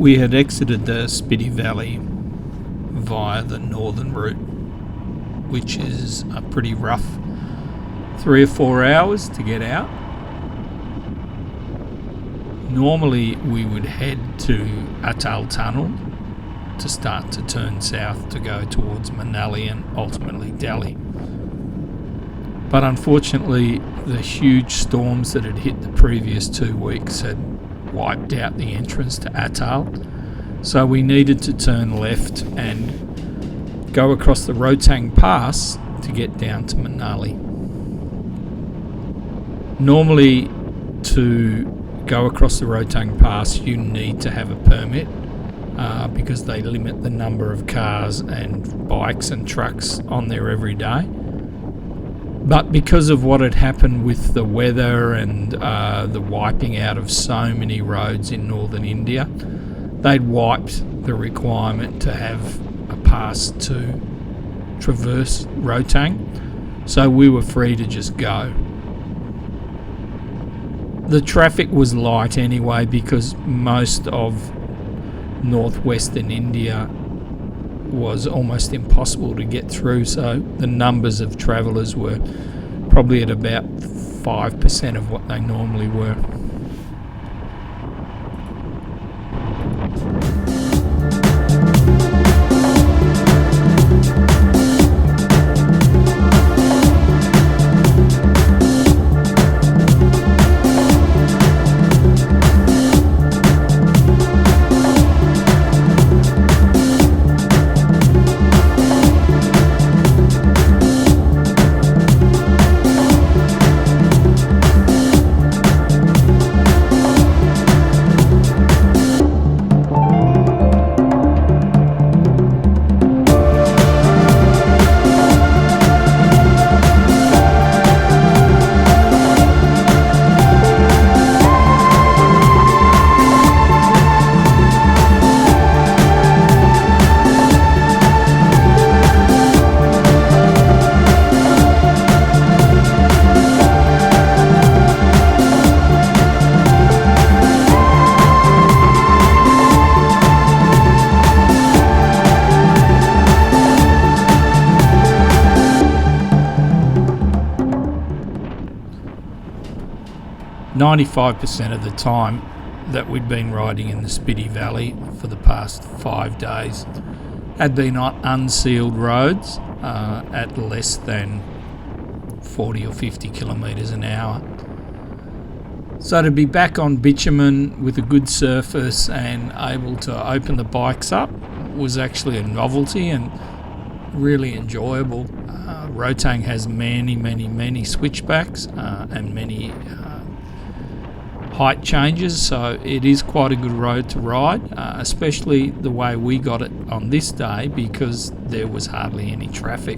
We had exited the Spiti Valley via the northern route, which is a pretty rough 3 or 4 hours to get out. Normally we would head to Atal Tunnel to start to turn south to go towards Manali and ultimately Delhi. But unfortunately, the huge storms that had hit the previous 2 weeks had wiped out the entrance to Atal. So we needed to turn left and go across the Rohtang Pass to get down to Manali. Normally, to go across the Rohtang Pass, you need to have a permit because they limit the number of cars and bikes and trucks on there every day. But because of what had happened with the weather and the wiping out of so many roads in northern India, they'd wiped the requirement to have a pass to traverse Rohtang, so we were free to just go. The traffic was light anyway because most of northwestern India was almost impossible to get through, so the numbers of travellers were probably at about 5% of what they normally were. "95% of the time that we'd been riding in the Spiti Valley for the past 5 days had been on unsealed roads at less than 40 or 50 kilometres an hour. So to be back on bitumen with a good surface and able to open the bikes up was actually a novelty and really enjoyable. Rohtang has many switchbacks and many height changes, so it is quite a good road to ride, especially the way we got it on this day because there was hardly any traffic.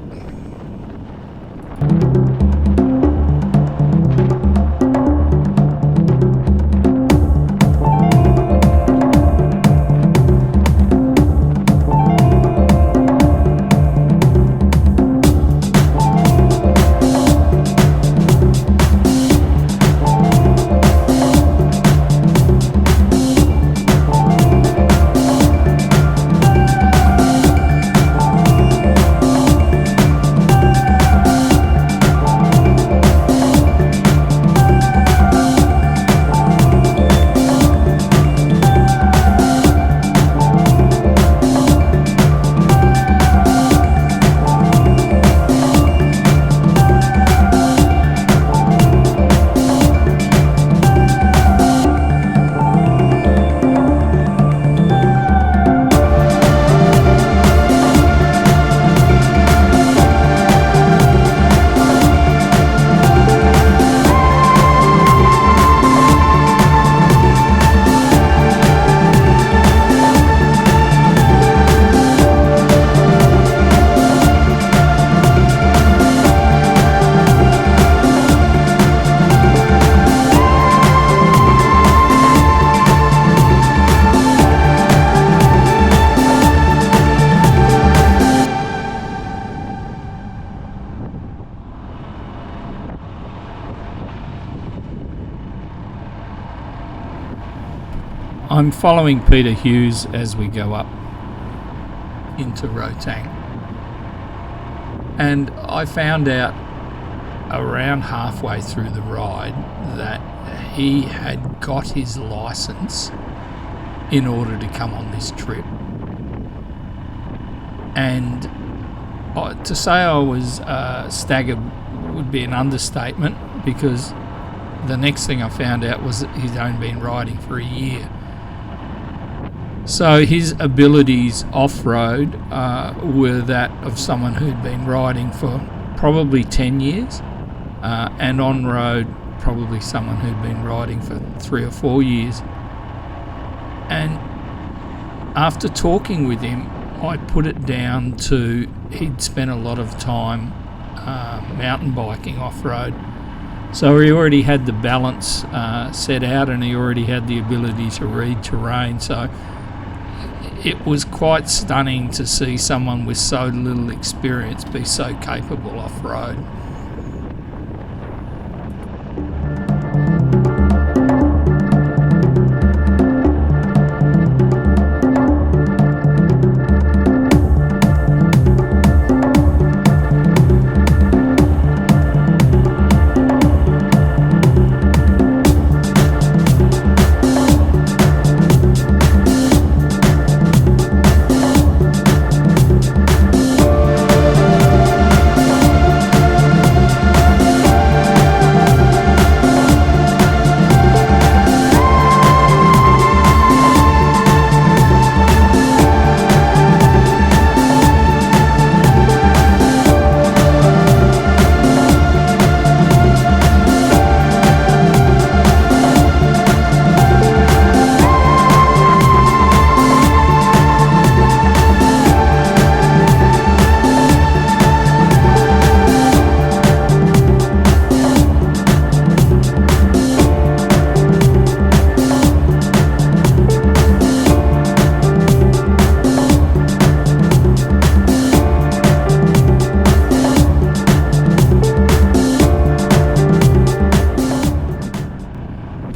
I'm following Peter Hughes as we go up into Rohtang, and I found out around halfway through the ride that he had got his license in order to come on this trip. And to say I was staggered would be an understatement, because the next thing I found out was that he'd only been riding for a year. So his abilities off-road were that of someone who'd been riding for probably 10 years, and on-road probably someone who'd been riding for 3 or 4 years. And after talking with him, I put it down to he'd spent a lot of time mountain biking off-road. So he already had the balance set out, and he already had the ability to read terrain. So it was quite stunning to see someone with so little experience be so capable off-road.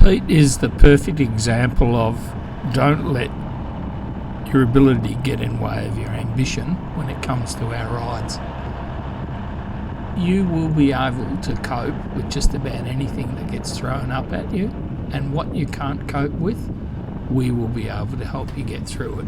Pete is the perfect example of don't let your ability get in the way of your ambition when it comes to our rides. You will be able to cope with just about anything that gets thrown up at you, and what you can't cope with, we will be able to help you get through it.